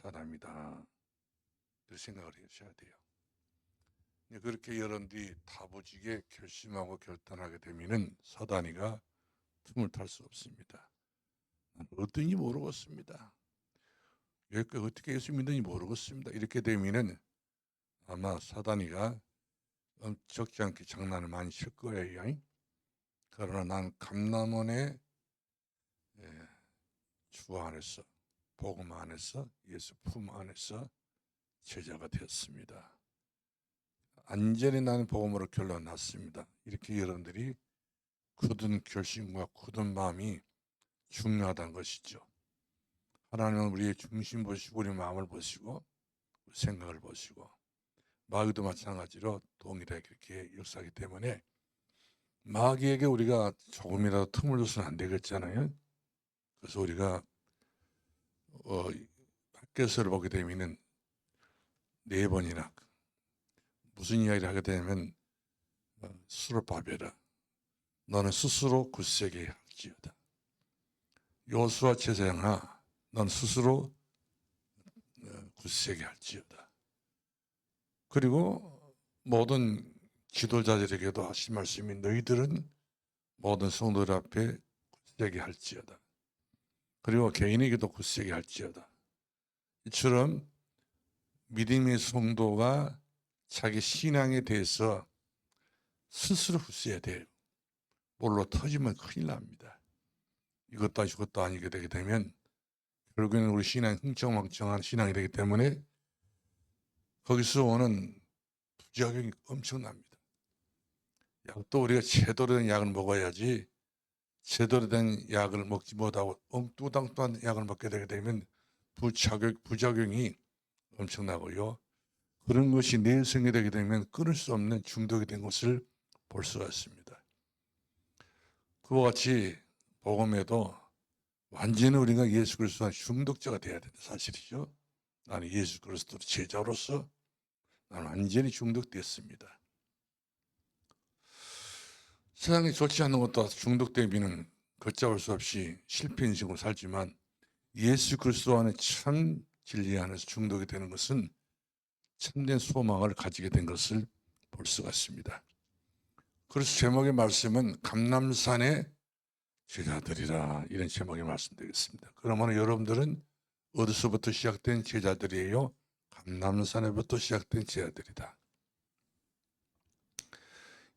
사람이다. 그 생각을 하셔야 돼요. 그렇게 여러분들이 다부지게 결심하고 결단하게 되면은 사단이가 틈을 탈 수 없습니다. 어떤지 모르겠습니다. 여기까지 어떻게 예수 믿는지 모르겠습니다. 이렇게 되면은 아마 사단이가 적지 않게 장난을 많이 칠 거예요. 그러나 난 감람원의 주 안에서, 복음 안에서, 예수 품 안에서 제자가 되었습니다. 안전히 나는 복음으로 결론 났습니다. 이렇게 여러분들이 굳은 결심과 굳은 마음이 중요하다는 것이죠. 하나님은 우리의 중심 보시고 우리 마음을 보시고 생각을 보시고 마귀도 마찬가지로 동일하게 그렇게 역사하기 때문에 마귀에게 우리가 조금이라도 틈을 줘서는 안 되겠잖아요. 그래서 우리가 밖에서를 보게 되면 4번이나 무슨 이야기를 하게 되면 스스로 밥해라. 너는 스스로 굳세게 할지어다. 요수와 제사장아, 넌 스스로 굳세게 할지어다. 그리고 모든 지도자들에게도 하신 말씀이 너희들은 모든 성도들 앞에 굳세게 할지어다. 그리고 개인에게도 굳세게 할지어다. 이처럼 믿음의 성도가 자기 신앙에 대해서 스스로 굳세야 돼요. 볼로 터지면 큰일 납니다. 이것도 아니고 저것도 아니게 되게 되면 결국에는 우리 신앙이 흥청망청한 신앙이 되기 때문에 거기서 오는 부작용이 엄청납니다. 약도 우리가 제대로 된 약을 먹어야지 제대로 된 약을 먹지 못하고 엉뚱땅땅한 약을 먹게 되게 되면 부작용이 엄청나고요. 그런 것이 내성이 되게 되면 끊을 수 없는 중독이 된 것을 볼 수가 있습니다. 그와 같이 복음에도 완전히 우리가 예수 그리스도와 중독자가 돼야 되는 사실이죠. 나는 예수 그리스도 제자로서 나는 완전히 중독됐습니다. 세상에 좋지 않은 것도 중독되면 걷잡을 수 없이 실패 인생으로 살지만 예수 그리스도 안에 참 진리 안에서 중독이 되는 것은 참된 소망을 가지게 된 것을 볼 수가 있습니다. 그래서 제목의 말씀은 감람산의 제자들이라 이런 제목의 말씀드리겠습니다. 그러면 여러분들은 어디서부터 시작된 제자들이에요? 감람산에부터 시작된 제자들이다.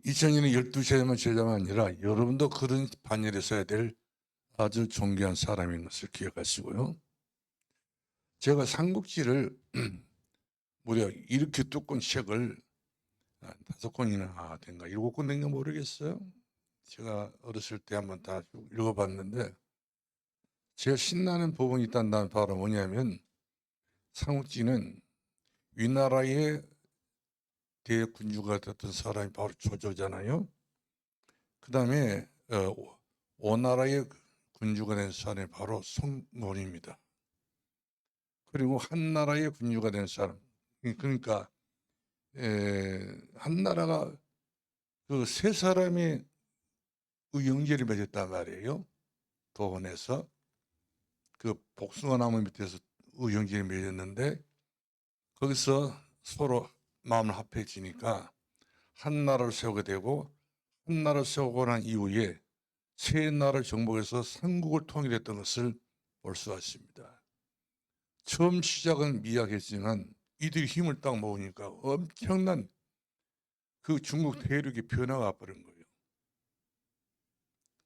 2000년에 12제자만 제자가 아니라 여러분도 그런 반열에 서야 될 아주 존귀한 사람인 것을 기억하시고요. 제가 삼국지를 무려 이렇게 두꺼운 책을 5권이나 된가 7권 된가 모르겠어요. 제가 어렸을 때 한번 다 읽어봤는데 제가 신나는 부분이 있다는 바로 뭐냐면 삼국지는 위나라의 대군주가 됐던 사람이 바로 조조잖아요. 그 다음에 오나라의 군주가 된 사람이 바로 송론입니다. 그리고 한나라의 군주가 된 사람, 그러니까 한나라가 그 세 사람의 영제를 맺었단 말이에요. 도원에서 그 복숭아나무 밑에서 의형제를 맺었는데 거기서 서로 마음을 합해지니까 한 나라를 세우게 되고 한 나라를 세우고 난 이후에 세 나라를 정복해서 삼국을 통일했던 것을 볼 수가 있습니다. 처음 시작은 미약했지만 이들이 힘을 딱 모으니까 엄청난 그 중국 대륙의 변화가 와버린 거예요.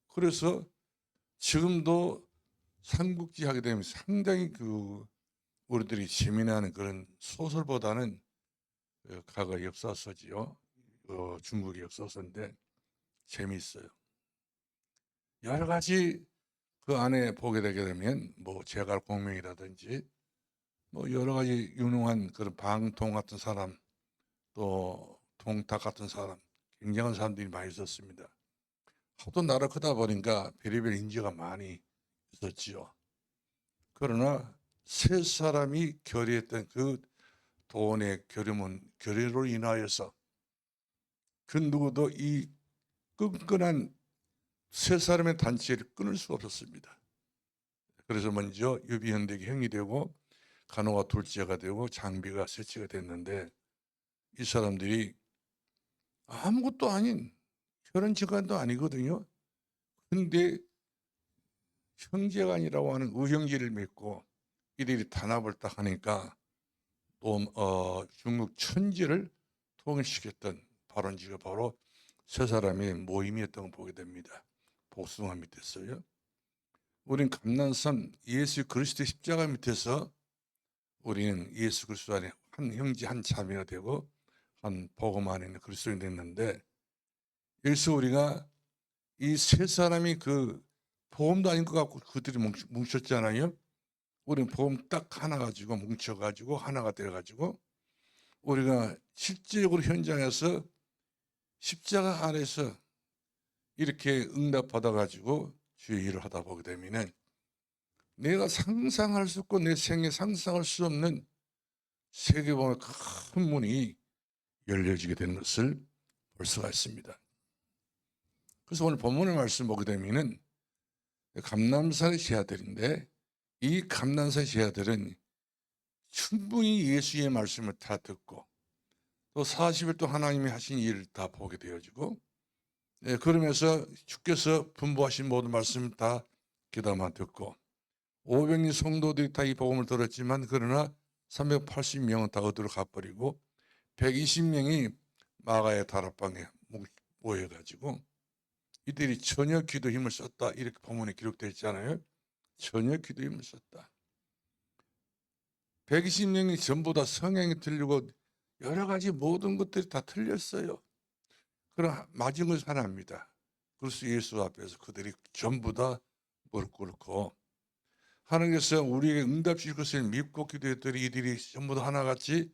그래서 지금도 삼국지 하게 되면 상당히 우리들이 재미나는 그런 소설보다는 과거 역사서지요. 중국의 역사서인데 재미있어요. 여러 가지 그 안에 보게 되게 되면 뭐 제갈공명이라든지 뭐 여러 가지 유능한 그런 방통 같은 사람 또 동탁 같은 사람 굉장한 사람들이 많이 있었습니다. 하도 나라 크다 보니까 별의별 인재가 많이 있었지요. 그러나 세 사람이 결의했던 그 도원의 결의로 인하여서 그 누구도 이 끈끈한 세 사람의 단체를 끊을 수 없었습니다. 그래서 먼저 유비현덕이 형이 되고 간호가 둘째가 되고 장비가 셋째가 됐는데 이 사람들이 아무것도 아닌 혈연 지간도 아니거든요. 근데 형제간이라고 하는 의형제를 맺고 이들이 단합을 딱 하니까 또 중국 천지를 통일시켰던 발원지가 바로 세 사람의 모임이었던 걸 보게 됩니다. 복숭아 밑에서요. 우린 감난선 예수 그리스도의 십자가 밑에서 우리는 예수 그리스도 안에 한 형제 한 자매가 되고 한 복음 안에 있는 그리스도인이 됐는데, 여기서 우리가 이 세 사람이 그 복음도 아닌 것 같고 그들이 뭉쳤잖아요. 우리는 복음 딱 하나 가지고 뭉쳐가지고 하나가 되어가지고 우리가 실질적으로 현장에서 십자가 안에서 이렇게 응답받아가지고 주의 일을 하다 보게 되면은 내가 상상할 수 없고 내 생에 상상할 수 없는 세계보다 큰 문이 열려지게 되는 것을 볼 수가 있습니다. 그래서 오늘 본문의 말씀 보게 되면은 감남산의 제자들인데, 이 감남산의 제자들은 충분히 예수의 말씀을 다 듣고 또 40일 동안 하나님이 하신 일을 다 보게 되어지고, 그러면서 주께서 분부하신 모든 말씀을 다 귀담아 듣고 500명 성도들이 다 이 복음을 들었지만 그러나 380명은 다 어디로 가버리고 120명이 마가의 다락방에 모여가지고 이들이 전혀 기도 힘을 썼다, 이렇게 본문에 기록되어 있잖아요. 전혀 기도 힘을 썼다. 120명이 전부 다 성향이 틀리고 여러 가지 모든 것들이 다 틀렸어요. 그럼 맞은 것이 하나입니다. 그래서 예수 앞에서 그들이 전부 다 무릎 꿇고 하나님께서 우리에게 응답 주실 것을 믿고 기도했더니 이들이 전부 다 하나같이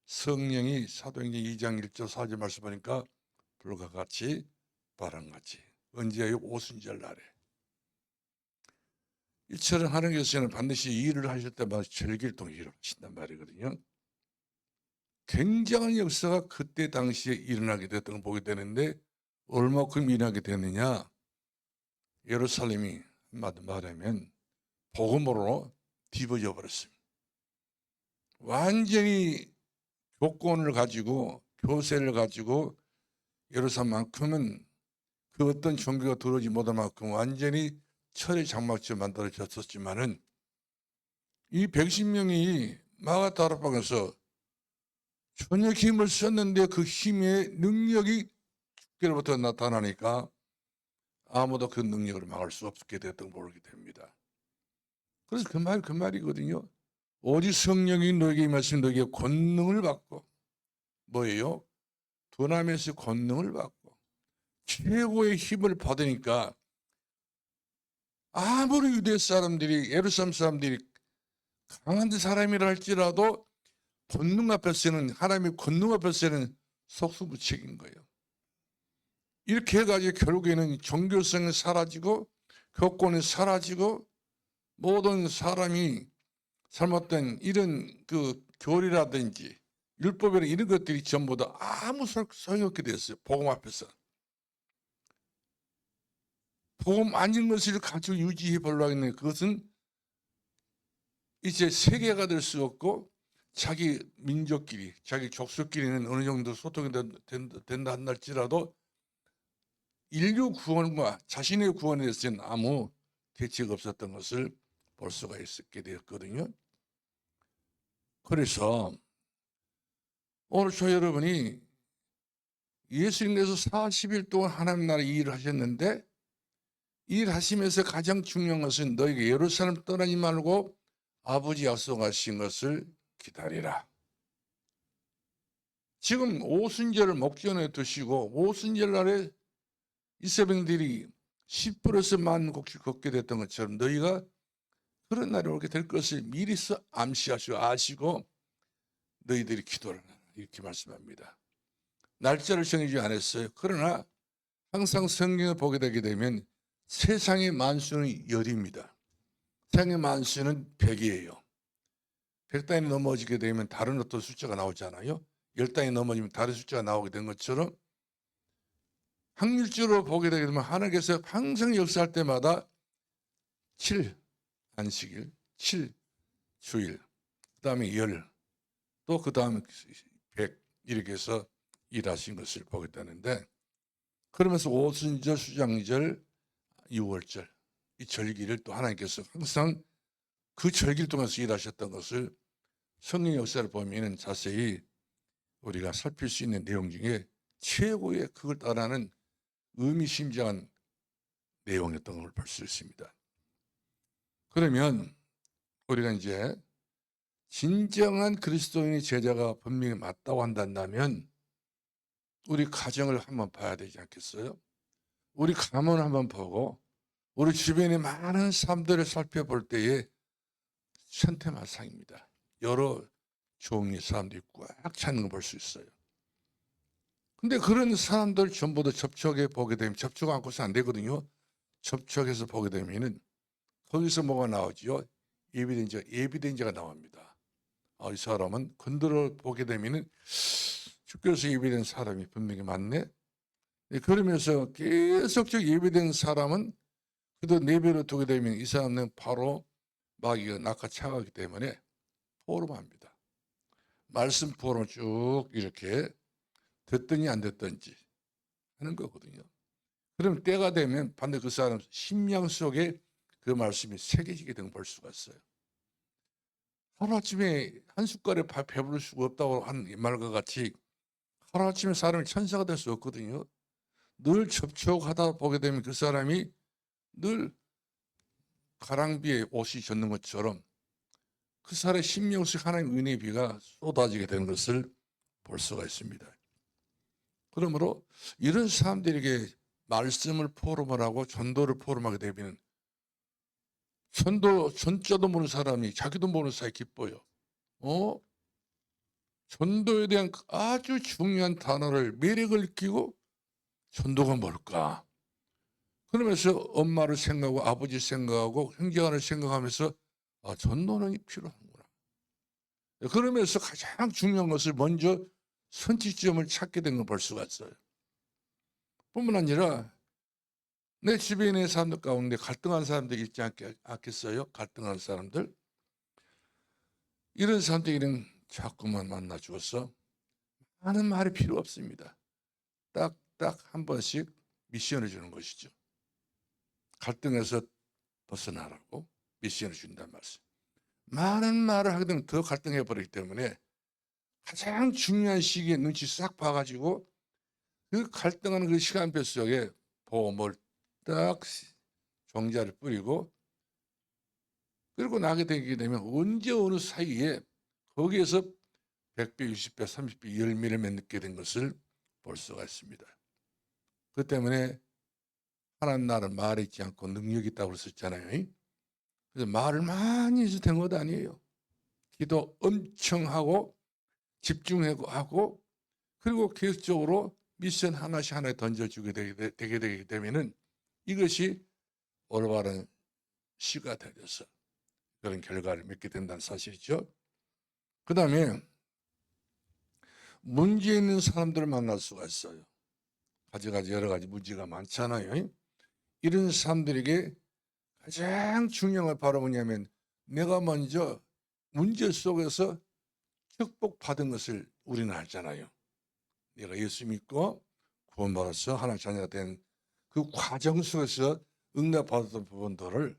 성령이 사도행전 2장 1절 4절 말씀하니까 불과 같이 바람같이 언제요? 오순절 날에. 이처럼 하나님께서는 반드시 일을 하실 때마다 절기를 일을 하신단 말이거든요. 굉장한 역사가 그때 당시에 일어나게 됐던 걸 보게 되는데, 얼마큼 일어나게 됐느냐. 예루살렘이 한마디 말하면 복음으로 뒤집어져 버렸습니다. 완전히 교권을 가지고 교세를 가지고 예루살렘만큼은 그 어떤 종교가 들어오지 못할 만큼 완전히 철의 장막처럼 만들어졌었지만은 이 110명이 마가 다락방에서 전혀 힘을 썼는데 그 힘의 능력이 주께로부터 나타나니까 아무도 그 능력을 막을 수 없게 됐던 걸 보게 됩니다. 그래서 그 말이거든요. 오직 성령이 너에게 임하시면 너에게 권능을 받고, 뭐예요? 두나미에서 권능을 받고 최고의 힘을 받으니까 아무리 유대 사람들이, 예루살렘 사람들이 강한 사람이라 할지라도 권능 앞에서는, 하나님의 권능 앞에서는 속수무책인 거예요. 이렇게 해가지고 결국에는 종교성이 사라지고 교권이 사라지고 모든 사람이 잘못된 이런 그 교리라든지 율법이나 이런 것들이 전부 다 아무 소용이 없게 됐어요. 복음 앞에서. 복음 아닌 것을 가지고 유지해 보려고 했는데 그것은 이제 세계가 될 수 없고 자기 민족끼리, 자기 족속끼리는 어느 정도 소통이 된다 한날지라도 인류 구원과 자신의 구원에 대해서는 아무 대책 없었던 것을 볼 수가 있게 되었거든요. 그래서 오늘 저 여러분이 예수님께서 40일 동안 하나님 나라 일을 하셨는데, 일하시면서 가장 중요한 것은 너에게 예루살렘 떠나지 말고 아버지 약속하신 것을 기다리라. 지금 오순절을 목전에 두시고 오순절 날에 이스라엘들이 10%에서 만 곡씩 걷게 됐던 것처럼 너희가 그런 날이 오게 될 것을 미리 암시하시고 아시고 너희들이 기도를 하라, 이렇게 말씀합니다. 날짜를 정해주지 않았어요. 그러나 항상 성경을 보게 되게 되면 세상의 만수는 열입니다. 세상의 만수는 100이에요. 100단이 넘어지게 되면 다른 어떤 숫자가 나오잖아요. 10단이 넘어지면 다른 숫자가 나오게 된 것처럼 확률적으로 보게 되게 되면 하나님께서 항상 역사할 때마다 7 안식일, 7 주일, 그 다음에 열, 또 그 다음에 100 이렇게 해서 일하신 것을 보게 되는데, 그러면서 오순절, 수장절, 유월절 이 절기를 또 하나님께서 항상 그 절기를 통해서 일하셨던 것을 성경 역사를 보면 자세히 우리가 살필 수 있는 내용 중에 최고의 그걸 따르는 의미심장한 내용이었던 걸 볼 수 있습니다. 그러면 우리가 이제 진정한 그리스도인의 제자가 분명히 맞다고 한다면 우리 가정을 한번 봐야 되지 않겠어요? 우리 가문을 한번 보고 우리 주변의 많은 사람들을 살펴볼 때에 천태만상입니다. 여러 종류의 사람들이 꽉 차는 걸 볼 수 있어요. 근데 그런 사람들 전부 다 접촉해 보게 되면, 접촉 않고서 안 되거든요. 접촉해서 보게 되면은 거기서 뭐가 나오지요? 에비덴지가 나옵니다. 이 사람은 건드려 보게 되면은 주께서 예비된 사람이 분명히 맞네. 그러면서 계속적 예비된 사람은 그도 내버려 두게 되면 이 사람은 바로 마귀가 낚아차가기 때문에 포럼합니다. 말씀 포럼 쭉 이렇게 듣더니 안 듣든지 하는 거거든요. 그럼 때가 되면 반드시 그 사람 심령 속에 그 말씀이 새겨지게 된 걸 볼 수가 있어요. 하루아침에 한 숟갈에 배부를 수가 없다고 한 말과 같이 하루아침에 사람이 천사가 될 수 없거든요. 늘 접촉하다 보게 되면 그 사람이 늘 가랑비에 옷이 젖는 것처럼 그 사람의 심령 속 하나님의 은혜의 비가 쏟아지게 되는 것을 볼 수가 있습니다. 그러므로 이런 사람들에게 말씀을 포럼을 하고 전도를 포럼하게 되면 전자도 모르는 사람이 자기도 모르는 사이에 기뻐요. 전도에 대한 아주 중요한 단어를 매력을 느끼고 전도가 뭘까? 그러면서 엄마를 생각하고 아버지 생각하고 형제간을 생각하면서 전도는 필요하구나. 그러면서 가장 중요한 것을 먼저 선취점을 찾게 된 걸 볼 수가 있어요. 뿐만 아니라 내 주변에 있는 사람들 가운데 갈등한 사람들이 있지 않겠어요? 갈등한 사람들. 이런 사람들이랑 자꾸만 만나 주어서 많은 말이 필요 없습니다. 딱 한 번씩 미션을 주는 것이죠. 갈등에서 벗어나라고 미션을 준단 말씀. 많은 말을 하게 되면 더 갈등해 버리기 때문에 가장 중요한 시기에 눈치 싹 봐가지고 그 갈등하는 그 시간표 속에 보험을 딱 종자를 뿌리고 그리고 나게 되게 되면 언제 어느 사이에 거기에서 100배, 60배, 30배 열매를 맺게 된 것을 볼 수가 있습니다. 그 때문에 하나님 나라는 말이 있지 않고 능력이 있다고 그랬었잖아요. 그래서 말을 많이 해서 된 것 아니에요. 기도 엄청 하고 집중하고 그리고 계속적으로 미션 하나씩 하나 던져주게 되게 되면은 이것이 올바른 시가 되어서 그런 결과를 맺게 된다는 사실이죠. 그 다음에 문제 있는 사람들을 만날 수가 있어요. 가지가지 여러 가지 문제가 많잖아요. 이런 사람들에게 가장 중요한 건 바로 뭐냐면 내가 먼저 문제 속에서 축복받은 것을 우리는 알잖아요. 내가 예수 믿고 구원받아서 하나님 자녀가 된 그 과정 속에서 응답받았던 부분들을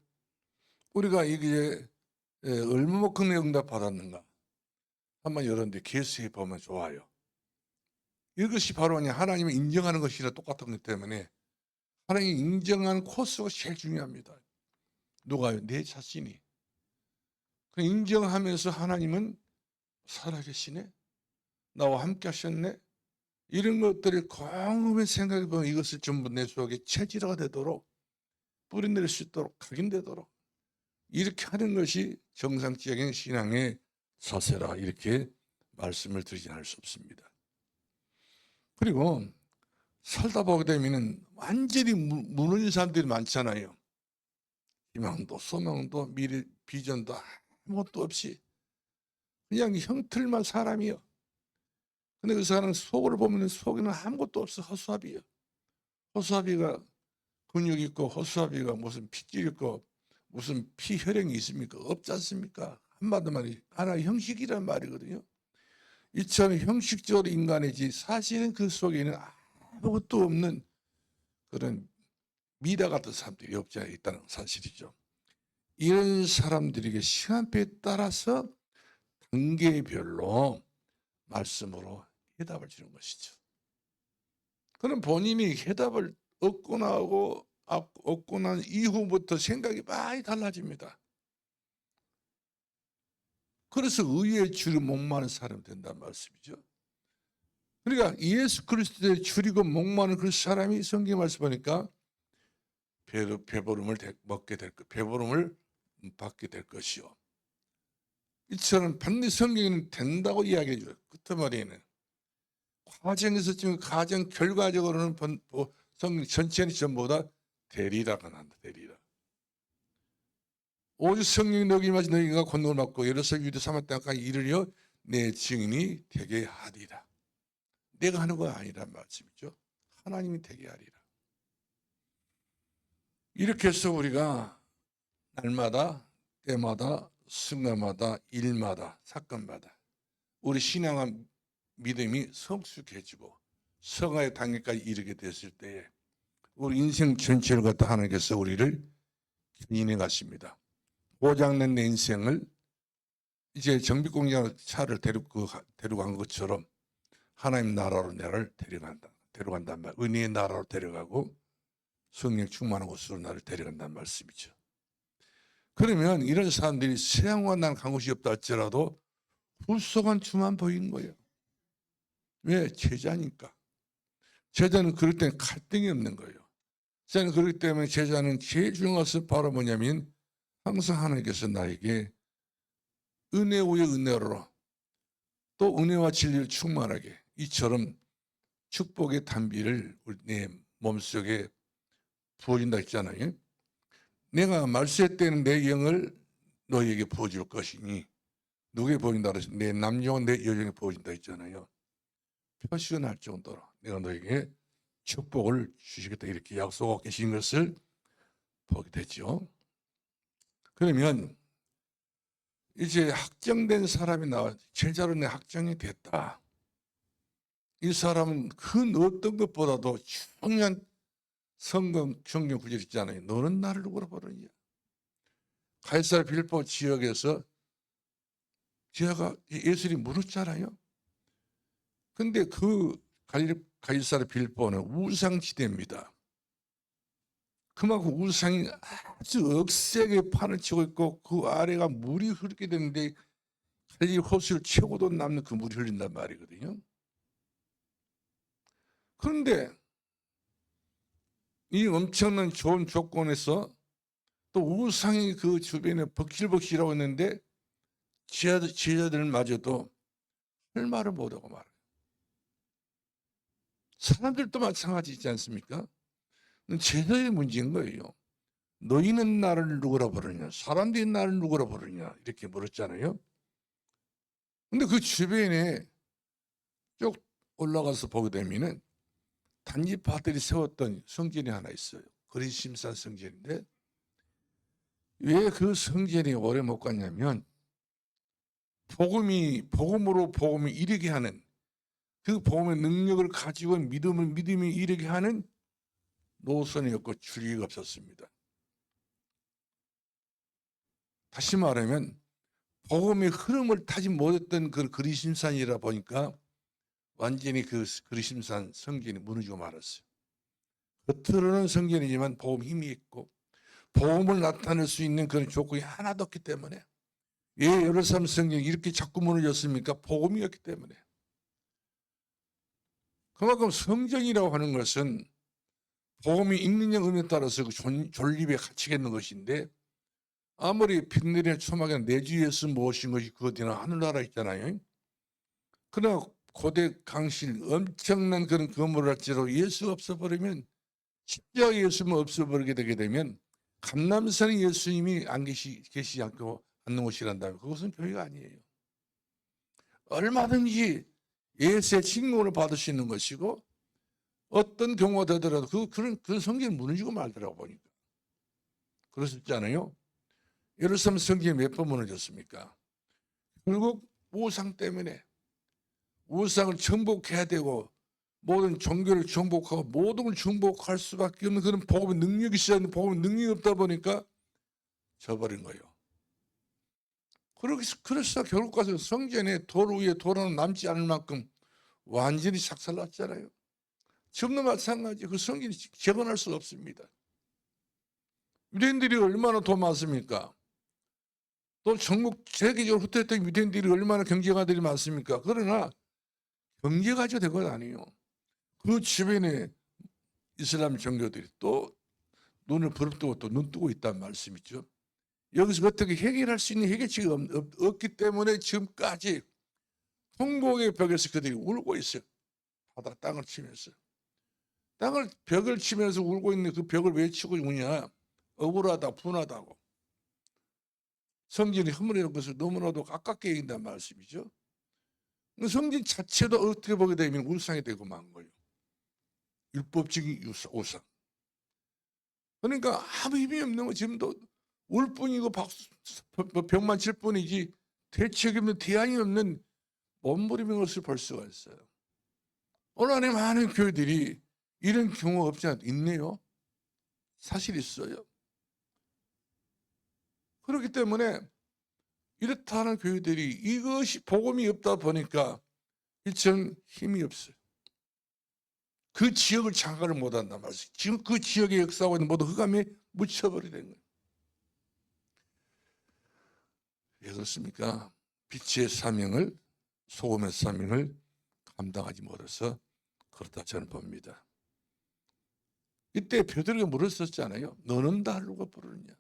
우리가 이게 얼마만큼 응답받았는가 한번 여러분들 계수해 보면 좋아요. 이것이 바로 하나님을 인정하는 것이랑 똑같은 것 때문에 하나님이 인정하는 코스가 제일 중요합니다. 누가요? 내 자신이. 인정하면서 하나님은 살아계시네? 나와 함께 하셨네? 이런 것들을 곰곰이 생각해 보면 이것을 전부 내 속에 체질화가 되도록 뿌리내릴 수 있도록 각인되도록 이렇게 하는 것이 정상적인 신앙의 자세라 이렇게 말씀을 드리지 않을 수 없습니다. 그리고 살다 보게 되면 완전히 무너진 사람들이 많잖아요. 희망도 소망도 미래 비전도 아무것도 없이 그냥 형틀만 사람이요. 근데 그 사람은 속을 보면 속에는 아무것도 없어. 허수아비요. 허수아비가 근육 있고 허수아비가 무슨 핏줄 있고 무슨 피혈행이 있습니까? 없지 않습니까? 한마디로 말이 하나의 형식이란 말이거든요. 이처럼 형식적으로 인간이지 사실은 그 속에는 아무것도 없는 그런 미라 같은 사람들이 없지 않아 있다는 사실이죠. 이런 사람들에게 시간표에 따라서 단계별로 말씀으로 해답을 주는 것이죠. 그럼 본인이 해답을 얻고 난 이후부터 생각이 많이 달라집니다. 그래서 의에 줄이 목마른 사람이 된다는 말씀이죠. 그러니까 예수 그리스도에 줄이고 목마른 그 사람이 성경 말씀 보니까 배부름을 받게 될 것이요. 이처럼 반드시 성경에는 된다고 이야기해 줘요. 끝머리에는 과정에서 지금 가장 결과적으로는 성경 전체는 전부 다 되리라가 난다. 되리라. 오직 성령이 너희 임하시 너희가 권능을 받고 예루살렘 유대 사마리아 땅까지 이르려 내 증인이 되게 하리라. 내가 하는 거 아니란 말씀이죠. 하나님이 되게 하리라. 이렇게 해서 우리가 날마다 때마다 순간마다 일마다 사건마다 우리 신앙의 믿음이 성숙해지고 성화의 단계까지 이르게 됐을 때에 우리 인생 전체를 갖다 하나님께서 우리를 인해 가십니다. 고장난 내 인생을 이제 정비공장 차를 데려간 것처럼 하나님 나라로 나를 데려간단 말. 은혜의 나라로 데려가고 성령 충만한 곳으로 나를 데려간다는 말씀이죠. 그러면 이런 사람들이 세상과 난 간 곳이 없다 할지라도 불쌍한 주만 보이는 거예요. 왜? 제자니까. 제자는 그럴 땐 갈등이 없는 거예요. 제자는 그렇기 때문에 제자는 제일 중요한 것은 바로 뭐냐면 항상 하나님께서 나에게 은혜 위에 은혜로 또 은혜와 진리를 충만하게 이처럼 축복의 단비를 내 몸속에 부어진다 했잖아요. 내가 말세 때는 내 영을 너희에게 부어줄 것이니 누구에게 부어진다 그래서 내 남영은 내 여정에 부어진다 했잖아요. 표시가 날 정도로 내가 너에게 축복을 주시겠다 이렇게 약속하고 계신 것을 보게 되죠. 그러면 이제 확정된 사람이 나와 제자로 내 확정이 됐다. 이 사람은 그 어떤 것보다도 중요한 성경 구절 있잖아요. 너는 나를 누구로 부르느냐. 가이사랴 빌립보 지역에서 제가 예수님이 물었잖아요. 근데 그 가이사랴 빌립보는 우상지대입니다. 그만큼 우상이 아주 억세게 판을 치고 있고 그 아래가 물이 흐르게 되는데 갈릴리 호수를 채고도 남는 그 물이 흘린단 말이거든요. 그런데 이 엄청난 좋은 조건에서 또 우상이 그 주변에 벅실벅실하고 있는데 제자들마저도 할 말을 못하고 말아요. 사람들도 마찬가지지 않습니까? 제자의 문제인 거예요. 너희는 나를 누구라 부르냐? 사람들이 나를 누구라 부르냐? 이렇게 물었잖아요. 근데 그 주변에 쭉 올라가서 보게 되면은 단지파들이 세웠던 성전이 하나 있어요. 그리심산 성전인데 왜 그 성전이 오래 못 갔냐면 복음으로 복음이 이르게 하는 그 복음의 능력을 가지고 믿음이 이르게 하는 노선이 없고 줄기가 없었습니다. 다시 말하면 복음의 흐름을 타지 못했던 그 그리심산이라 보니까 완전히 그 그리심산 성전이 무너지고 말았어요. 겉으로는 성전이지만 복음 힘이 있고 복음을 나타낼 수 있는 그런 조건이 하나도 없기 때문에 왜 예루살렘 성전이 이렇게 자꾸 무너졌습니까? 복음이었기 때문에. 그만큼 성전이라고 하는 것은 복음이 있느냐 없느냐에 따라서 그 존립에 갇히겠는 것인데 아무리 빛내리는 초막에 내 주 예수 무엇인 것이 그것이나 하늘나라 있잖아요. 그러나 고대 강실 엄청난 그런 건물을 할지라도 예수가 없어버리면 십자가 예수만 없어버리게 되게 되면 감람산에 예수님이 안 계시지 않는 곳이란다면 그것은 교회가 아니에요. 얼마든지 예수의 칭송을 받을 수 있는 것이고 어떤 경우가 되더라도 그런 성전이 무너지고 말더라고 보니까. 그러셨잖아요. 예루살렘 성전이 몇 번 무너졌습니까? 결국 우상 때문에 우상을 정복해야 되고 모든 종교를 정복하고 모든 걸 정복할 수밖에 없는 그런 복음의 능력이 있어야 하는데 복음의 능력이 없다 보니까 져버린 거예요. 그래서 결국 가서 성전에 돌 위에 돌 하나 남지 않을 만큼 완전히 작살났잖아요. 지금도 마찬가지. 그 성전이 재건할 수가 없습니다. 유대인들이 얼마나 돈 많습니까? 또 전국 세계적으로 흩어졌던 유대인들이 얼마나 경제가들이 많습니까? 그러나 경제 가지고 된 건 아니에요. 그 주변에 이슬람 종교들이 또 눈을 부릅뜨고 또 눈 뜨고 있다는 말씀이죠. 여기서 어떻게 해결할 수 있는 해결책이 없기 때문에 지금까지 통곡의 벽에서 그들이 울고 있어요. 바다 땅을 치면서. 벽을 치면서 울고 있는 그 벽을 왜 치고 우냐? 억울하다, 분하다고. 성전이 허물어진 것을 너무나도 아깝게 여긴다는 말씀이죠. 성전 자체도 어떻게 보게 되면 우상이 되고 만 거예요. 율법적인 우상. 그러니까 아무 힘이 없는 거 지금도 울 뿐이고 벽만 칠 뿐이지 대책이 없는 대안이 없는 몸부림인 것을 볼 수가 있어요. 오늘 안에 많은 교회들이 이런 경우가 없지 않아 있네요. 사실 있어요. 그렇기 때문에 이렇다 하는 교회들이 이것이 복음이 없다 보니까 일정 힘이 없어요. 그 지역을 장악을 못한단 말이에요. 지금 그 지역에 역사하고 있는 모든 흑암에 묻혀버리는 거예요. 왜 그렇습니까? 빛의 사명을, 소금의 사명을 감당하지 못해서 그렇다 저는 봅니다. 이때 베드로가 물었었잖아요. 너는 나를 부르느냐?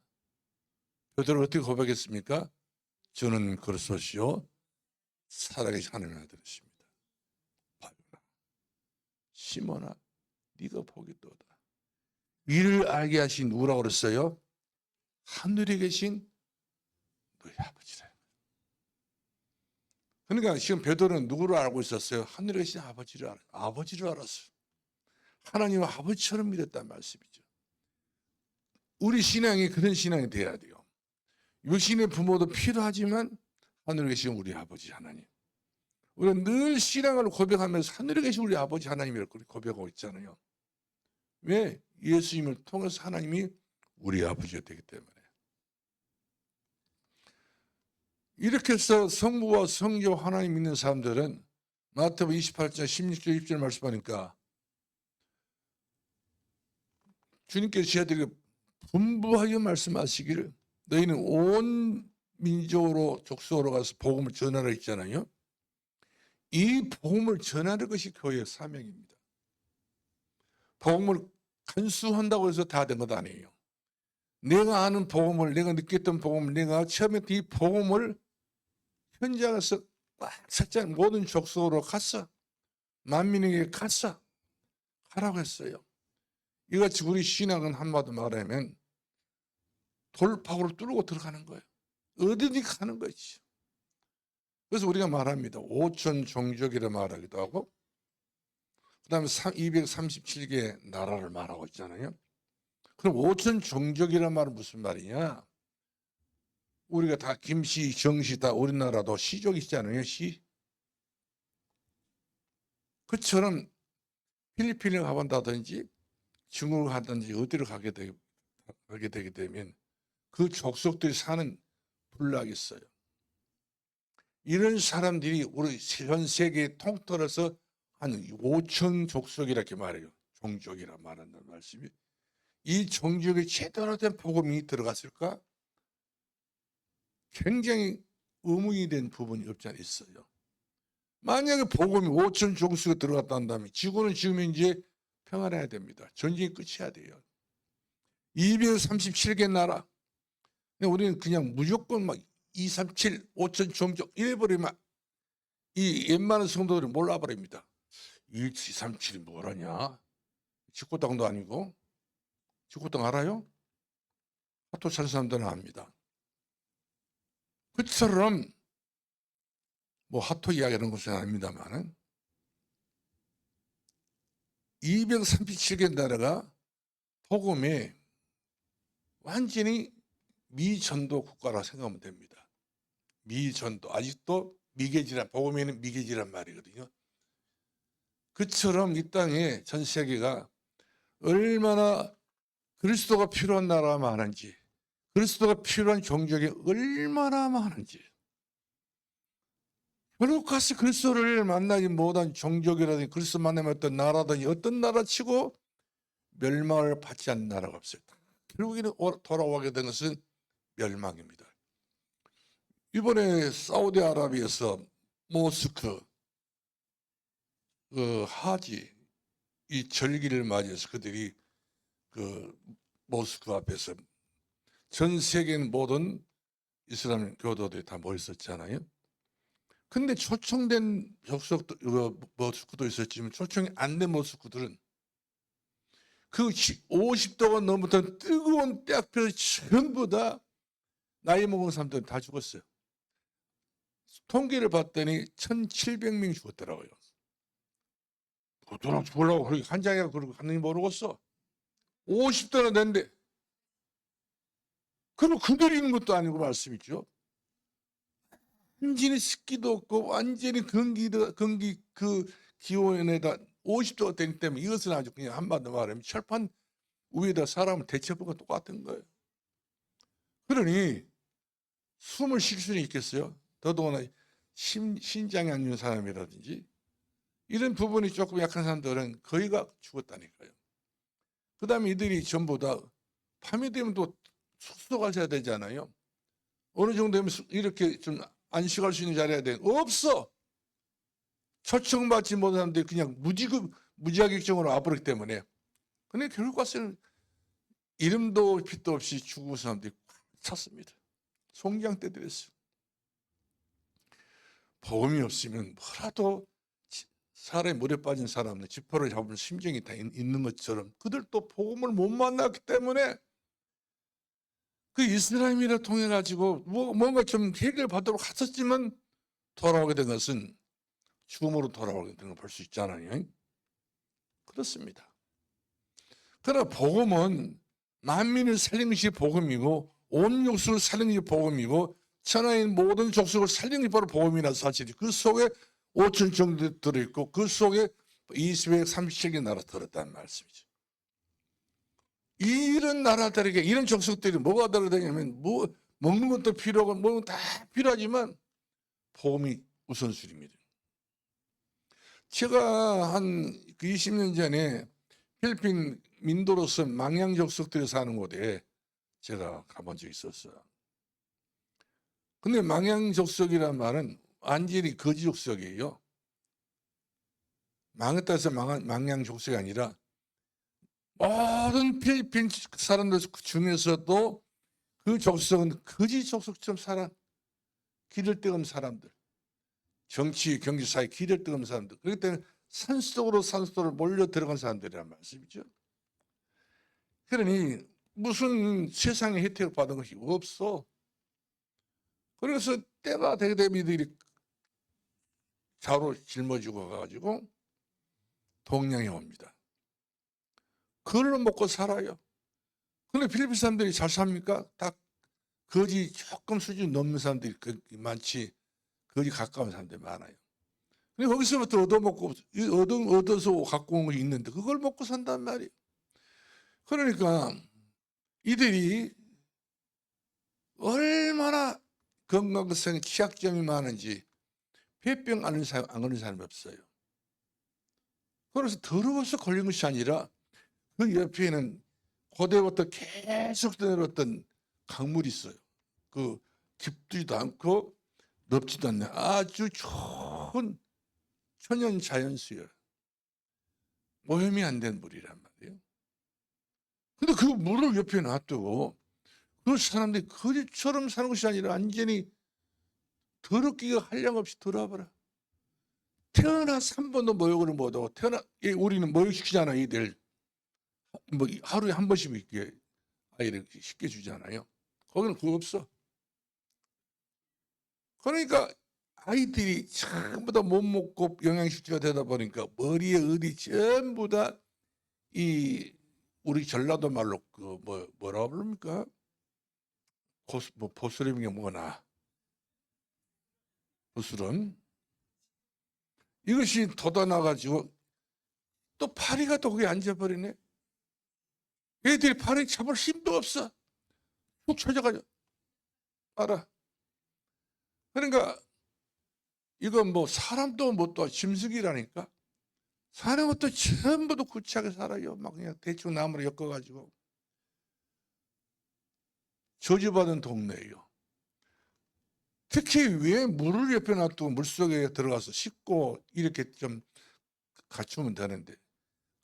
베드로가 어떻게 고백했습니까? 저는 그리스도시요 살아계신 하나님의 아들이십니다. 바요나 시몬아 네가 복이 있도다. 이를 알게 하신 누구라고 그랬어요? 하늘에 계신 너희 아버지라. 그러니까 지금 베드로는 누구를 알고 있었어요? 하늘에 계신 아버지를 알았어요. 하나님을 아버지처럼 믿었단 말씀이죠. 우리 신앙이 그런 신앙이 돼야 돼요. 육신의 부모도 필요하지만 하늘에 계신 우리 아버지 하나님. 우리는 늘 신앙을 고백하면서 하늘에 계신 우리 아버지 하나님이라고 고백하고 있잖아요. 왜? 예수님을 통해서 하나님이 우리 아버지가 되기 때문에. 이렇게 해서 성부와 성자 하나님 믿는 사람들은 마태복음 28장 16절 20절 말씀하니까 주님께서 저희들에게 분부하여 말씀하시기를 너희는 온 민족으로 족속으로 가서 복음을 전하라 했잖아요. 이 복음을 전하는 것이 교회의 사명입니다. 복음을 간수한다고 해서 다 된 것 아니에요. 내가 아는 복음을, 내가 느꼈던 복음을, 내가 처음에 이 복음을 현장에서 꽉 찼잖아요. 모든 족속으로 갔어. 만민에게 갔어. 하라고 했어요. 이같이 우리 신앙은 한마디 말하면 돌파구를 뚫고 들어가는 거예요. 어디든지 가는 거지. 그래서 우리가 말합니다. 5천 종족이라 말하기도 하고 그 다음에 237개 나라를 말하고 있잖아요. 그럼 5천 종족이란 말은 무슨 말이냐? 우리가 다 김씨, 정씨 다 우리나라도 시족이 있잖아요. 시. 그처럼 필리핀을 가본다든지 중국을 가든지 어디를 가게 되게 되면 그 족속들이 사는 분락이 있어요. 이런 사람들이 우리 전 세계에 통틀어서 한 5천 족속이라 이렇게 말해요. 종족이라 말한다는 말씀이. 이 종족에 제대로 된 복음이 들어갔을까? 굉장히 의문이 된 부분이 없지 않아 있어요. 만약에 복음이 5천 족속에 들어갔다 한다면 지구는 지금 이제 평안해야 됩니다. 전쟁이 끝이야 돼요. 237개 나라. 우리는 그냥 무조건 막 237, 5천 종족 이래버리면 이 웬만한 성도들이 몰라버립니다. 237이 뭐라냐? 직구땅도 아니고. 직구땅 알아요? 하토 산 사람들은 압니다. 그처럼 뭐 하토 이야기하는 것은 아닙니다만 237개 나라가 복음에 완전히 미전도 국가라 생각하면 됩니다. 미전도 아직도 미개지란 복음에는 미개지란 말이거든요. 그처럼 이 땅에 전 세계가 얼마나 그리스도가 필요한 나라가 많은지, 그리스도가 필요한 종족이 얼마나 많은지, 결국 가서 그리스도를 만나지 못한 종족이라든지 그리스도 만나면 어떤 나라든지 어떤 나라치고 멸망을 받지 않는 나라가 없어요. 결국에는 돌아오게 된 것은 멸망입니다. 이번에 사우디아라비아에서 모스크 하지 이 절기를 맞이해서 그들이 그 모스크 앞에서 전 세계 모든 이슬람 교도들이 다 모였었잖아요. 근데 초청된 족속도 모스크도 있었지만 초청이 안 된 모스크들은 그 50도가 넘었던 뜨거운 때 앞에서 전부 다 나이 먹은 사람들은 다 죽었어요. 통계를 봤더니 1,700명이 죽었더라고요. 보통 죽으려고 그렇게 한장이가 그러고 하는지 모르겠어. 50도나 됐는데 그럼 그들이 있는 것도 아니고 말씀이죠. 완전히 습기도 없고 완전히 건기 그 기온에다 50도가 되기 때문에 이것은 아주 그냥 한마디로 말하면 철판 위에다 사람을 대체보가 똑같은 거예요. 그러니 숨을 쉴 수는 있겠어요. 더더구나 신장이 안 좋은 사람이라든지 이런 부분이 조금 약한 사람들은 거의가 죽었다니까요. 그 다음에 이들이 전부 다 밤이 되면 또 숙소 가셔야 되잖아요. 어느 정도 되면 이렇게 좀 안식할 수 있는 자리가 돼. 없어. 초청받지 못한 사람들이 그냥 무지하객정으로 와버리기 때문에. 근데 결국 가서는 이름도 빛도 없이 죽은 사람들이 찼습니다. 송장 떼드렸어요. 복음이 없으면 뭐라도 사람이 물에 빠진 사람은 지퍼를 잡으면 심정이 다 있는 것처럼 그들도 복음을 못 만났기 때문에 그 이스라엘이라 통해 가지고 뭔가 좀 해결받도록 갔었지만 돌아오게 된 것은 죽음으로 돌아오게 된 걸 볼 수 있잖아요. 그렇습니다. 그러나 복음은 만민을 살린 것이 복음이고 온 육수를 살린 것이 복음이고 천하인 모든 족속을 살린 것이 바로 복음이라는 사실이 그 속에 5천 정도 들어있고 그 속에 237개 나라 들었다는 말씀이죠. 이런 나라들에게 이런 족속들이 뭐가 들어다니냐면 먹는 것도 필요하고 뭐 다 필요하지만 복음이 우선순위입니다. 제가 한 20년 전에 필리핀 민도로서 망양 족속들이 사는 곳에 제가 가본 적이 있었어요. 근데 망양 족속이란 말은 완전히 거지 족속이에요. 망했다 해서 망양 족속이 아니라 모든 필리핀 사람들 중에서도 그 족속은 거지 족속처럼 살아. 길을 떼은 사람들. 정치, 경제, 사회 길을 떼은 사람들. 그렇기 때문에 산속으로 몰려 들어간 사람들이란 말씀이죠. 그러니 무슨 세상의 혜택을 받은 것이 없어. 그래서 때가 되게 되면 이들이 좌로 짊어지고 가가지고 동양에 옵니다. 그걸로 먹고 살아요. 그런데 필리핀 사람들이 잘 삽니까? 다 거지 조금 수준 넘는 사람들이 많지 거지 가까운 사람들이 많아요. 근데 거기서부터 얻어먹고 얻어서 갖고 온 것이 있는데 그걸 먹고 산단 말이에요. 그러니까 이들이 얼마나 건강성에 취약점이 많은지 폐병 안 걸린 사람이 없어요. 그래서 더러워서 걸린 것이 아니라 그 옆에는 고대부터 계속 내려왔던 강물이 있어요. 그 깊지도 않고 넓지도 않네. 아주 좋은 천연 자연수요. 오염이 안 된 물이란 말이에요. 근데 그 물을 옆에 놔두고 그 사람들이 거지처럼 사는 것이 아니라 완전히 더럽기가 한량없이 들어와버려. 태어나서 한 번도 모욕을 못하고 우리는 모욕시키잖아. 이들 뭐 하루에 한 번씩 이렇게 아이를 쉽게 주잖아요. 거기는 그거 없어. 그러니까 아이들이 전부 다 못 먹고 영양실조가 되다 보니까 머리에 어디 전부 다 이 우리 전라도 말로 그 뭐라 부릅니까? 보스림이 뭐나 구슬은 이것이 돋아나가지고 또 파리가 또 거기 앉아버리네. 애들이 파리 잡을 힘도 없어. 쭉 쳐져가지고 알아. 그러니까 이건 뭐 사람도 뭐 또 짐승이라니까. 사람은 또 전부 다 구차하게 살아요. 막 그냥 대충 나무로 엮어가지고. 저주받은 동네예요. 특히 왜 물을 옆에 놔두고 물속에 들어가서 씻고 이렇게 좀 갖추면 되는데,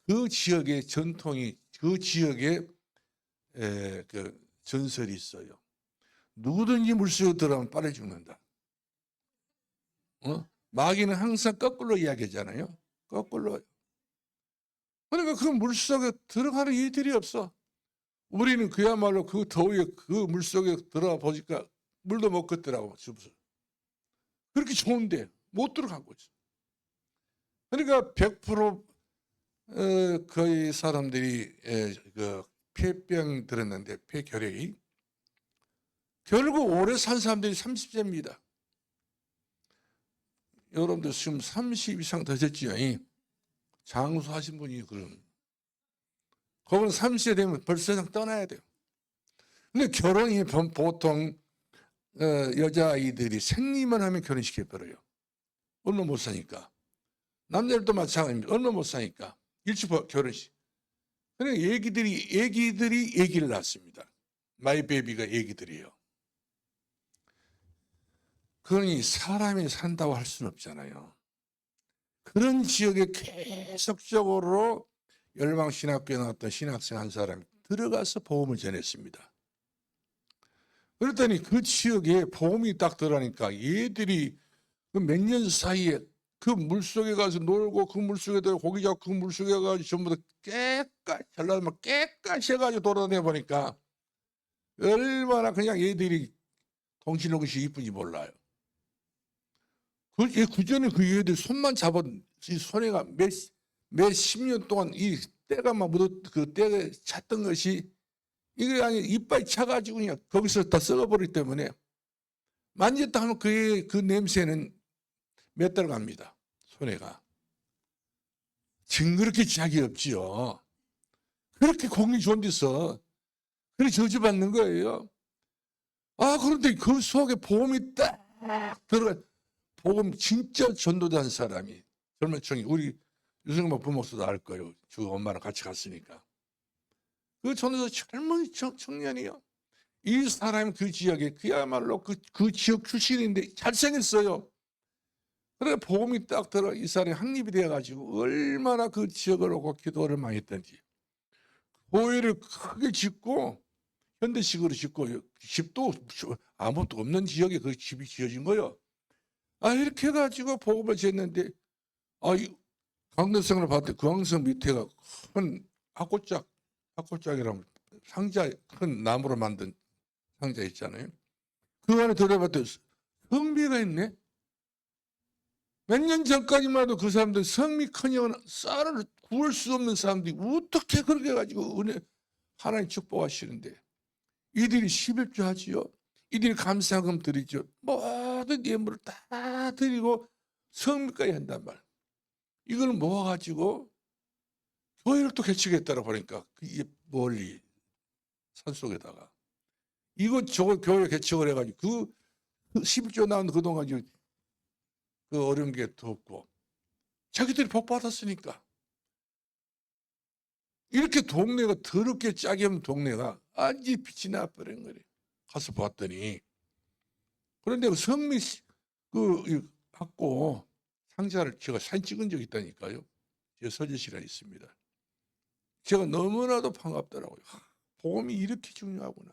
그 지역의 전통이, 그 지역의 그 전설이 있어요. 누구든지 물속에 들어가면 빨리 죽는다. 마귀는 항상 거꾸로 이야기하잖아요. 거꾸로. 그러니까 그 물속에 들어가는 이들이 없어. 우리는 그야말로 그 더위에 그 물속에 들어가 보니까 물도 못 걷더라고. 그렇게 좋은데 못 들어간 거지. 그러니까 100% 거의 사람들이 그 폐병 들었는데 폐결핵이 결국 오래 산 사람들이 30세입니다. 여러분들 지금 30 이상 되셨지요? 장수하신 분이 그런. 그건 30세 되면 벌써 세상 떠나야 돼요. 근데 결혼이 보통 여자아이들이 생리만 하면 결혼시켜버려요. 얼마 못 사니까. 남자들도 마찬가지입니다. 얼마 못 사니까. 일찍 결혼식. 그러니까 애기들이 애기를 낳습니다. 마이 베이비가 애기들이에요. 그러니 사람이 산다고 할 수는 없잖아요. 그런 지역에 계속적으로 열방신학교에 나왔던 신학생 한 사람이 들어가서 복음을 전했습니다. 그랬더니 그 지역에 복음이 딱 들어가니까 얘들이 몇 년 사이에 그 물속에 가서 놀고 그 물속에 들어 고기 잡고 그 물속에 가서 전부 다 깨끗이 잘라면 깨끗이 해가지고 돌아다녀 보니까 얼마나 그냥 얘들이 동실로것이 이쁜지 몰라요. 그전에 그 얘들 손만 잡은 이 손해가 몇십 년 동안 이 때가 막 그 때에 찼던 것이 이게 아니 이빨이 차가지고 그냥 거기서 다 썩어버리기 때문에 만졌다 하면 그 냄새는 몇 달 갑니다. 손해가. 징그럽게 짝이 없지요. 그렇게 공기 좋은 데서 그렇게 저주받는 거예요. 그런데 그 속에 복음이 딱 들어가. 복음 진짜 전도된 사람이 젊은 청이 우리 유승만 부목수도 알 거예요. 주 엄마랑 같이 갔으니까. 그 전도사 젊은 청년이요. 이 사람이 그 지역에 그야말로 그 지역 출신인데 잘생겼어요. 그래 복음이 딱 들어 이 사람이 확립이 돼가지고 얼마나 그 지역을 오고 기도를 많이 했던지. 교회를 크게 짓고 현대식으로 짓고 집도 아무것도 없는 지역에 그 집이 지어진 거예요. 이렇게 해가지고 복음을 지었는데 강대성을 봤더니 그 강성 밑에가 큰 학골짝이라고 상자 큰 나무로 만든 상자 있잖아요. 그 안에 들어봤더니 성미가 있네. 몇 년 전까지만 해도 그 사람들 성미커녕 쌀을 구할 수 없는 사람들이 어떻게 그렇게 해가지고 은혜 하나님 축복하시는데 이들이 11조 하지요. 이들이 감사금 드리죠. 모든 예물을 다 드리고 성미까지 한단 말. 이걸 모아가지고 교회를 또 개척했다고 보니까 이게 멀리 산속에다가 이것저것 교회 개척을 해가지고 그 11조 나온 그동안 그 어려운 게 더 없고 자기들이 복 받았으니까 이렇게 동네가 더럽게 짝이 없는 동네가 완전히 빛이 나버린 거래. 가서 봤더니 그런데 그 성미 갖고 상자를 제가 사진 찍은 적이 있다니까요. 제 서재실에 있습니다. 제가 너무나도 반갑더라고요. 복음이 이렇게 중요하구나.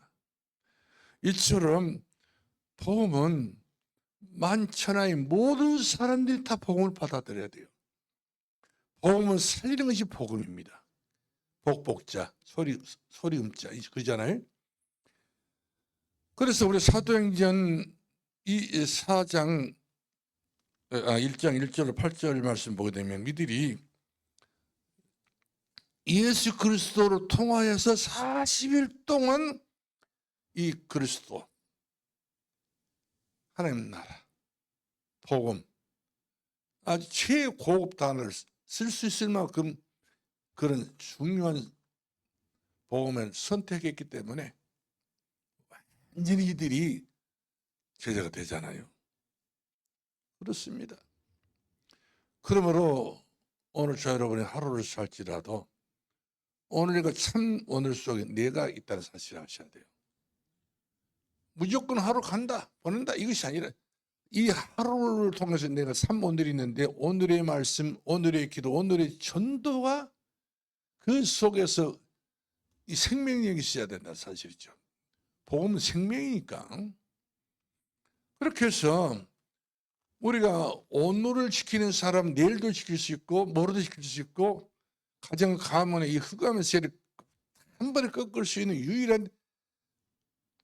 이처럼 복음은 만천하의 모든 사람들이 다 복음을 받아들여야 돼요. 복음은 살리는 것이 복음입니다. 복복자, 소리 음자, 그잖아요. 그래서 우리 사도행전 4장 1장 1절 8절 말씀 보게 되면 이들이 예수 그리스도로 통하여서 40일 동안 이 그리스도 하나님 나라 복음, 아주 최고급 단어를 쓸 수 있을 만큼 그런 중요한 복음을 선택했기 때문에 완전히 이들이 제자가 되잖아요. 그렇습니다. 그러므로 오늘 저 여러분이 하루를 살지라도 오늘과 참 오늘 속에 내가 있다는 사실을 아셔야 돼요. 무조건 하루 간다, 보낸다 이것이 아니라 이 하루를 통해서 내가 참 오늘이 있는데 오늘의 말씀, 오늘의 기도, 오늘의 전도가 그 속에서 이 생명력이 있어야 된다는 사실이죠. 복음은 생명이니까. 그렇게 해서 우리가 오늘을 지키는 사람 내일도 지킬 수 있고 모레도 지킬 수 있고 가정 가문의 이 흑암의 세를 한 번에 꺾을 수 있는 유일한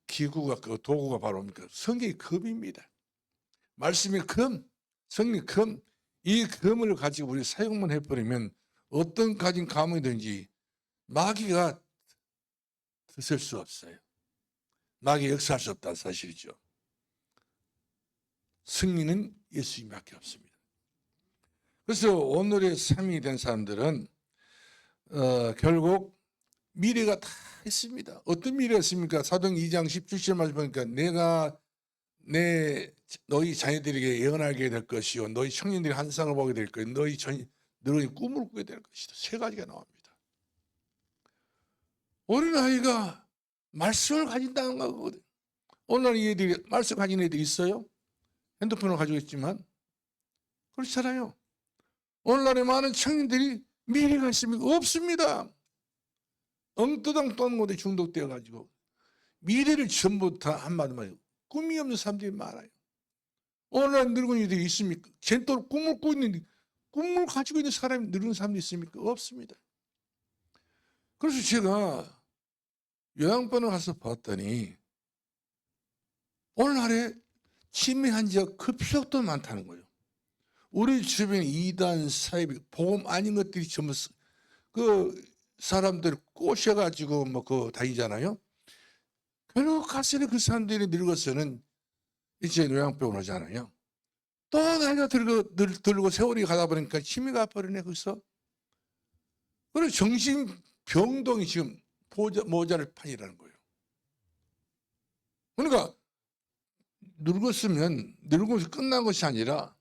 기구가 그 도구가 바로 뭡니까? 성경의 금입니다. 말씀의 금, 성경의 금, 이 금을 가지고 우리 사용만 해버리면 어떤 가진 가문이든지 마귀가 드실 수 없어요. 마귀 역사할 수 없다는 사실이죠. 승리는 예수님밖에 없습니다. 그래서 오늘의 삶이 된 사람들은 결국 미래가 다 있습니다. 어떤 미래가 있습니까? 사도행 2장 17절 말씀 보니까 내가 너희 자녀들에게 예언하게 될 것이요 너희 청년들이 환상을 보게 될 것이요 너희 꿈을 꾸게 될 것이다. 세 가지가 나옵니다. 어린아이가 말씀을 가진다는 거거든요. 오늘날 이 애들이 말씀 가진 애들이 있어요? 핸드폰을 가지고 있지만 그렇잖아요. 오늘날의 많은 청년들이 미래가 있습니까? 없습니다. 엉떠당 떠는 곳에 중독되어 가지고 미래를 전부 다 한마디만 꿈이 없는 사람들이 많아요. 오늘날 늙은이들이 있습니까? 쟤또 꿈을 꾸고 있는데 꿈을 가지고 있는 사람이 늙은 사람이 있습니까? 없습니다. 그래서 제가 요양원에 가서 봤더니 오늘날에 치매 환자가 급속도로 많다는 거예요. 우리 주변에 이단, 사이비, 복음 아닌 것들이 전부 그 사람들 꼬셔가지고 뭐 그 다니잖아요. 결국 가서는 그 사람들이 늙어서는 이제 요양병원 오잖아요. 또 나이가 들고 세월이 가다 보니까 치매가 버리네 거기서. 그래서 정신병동이 지금 모자랄 판이라는 거예요. 그러니까 늙어서 끝난 것이 아니라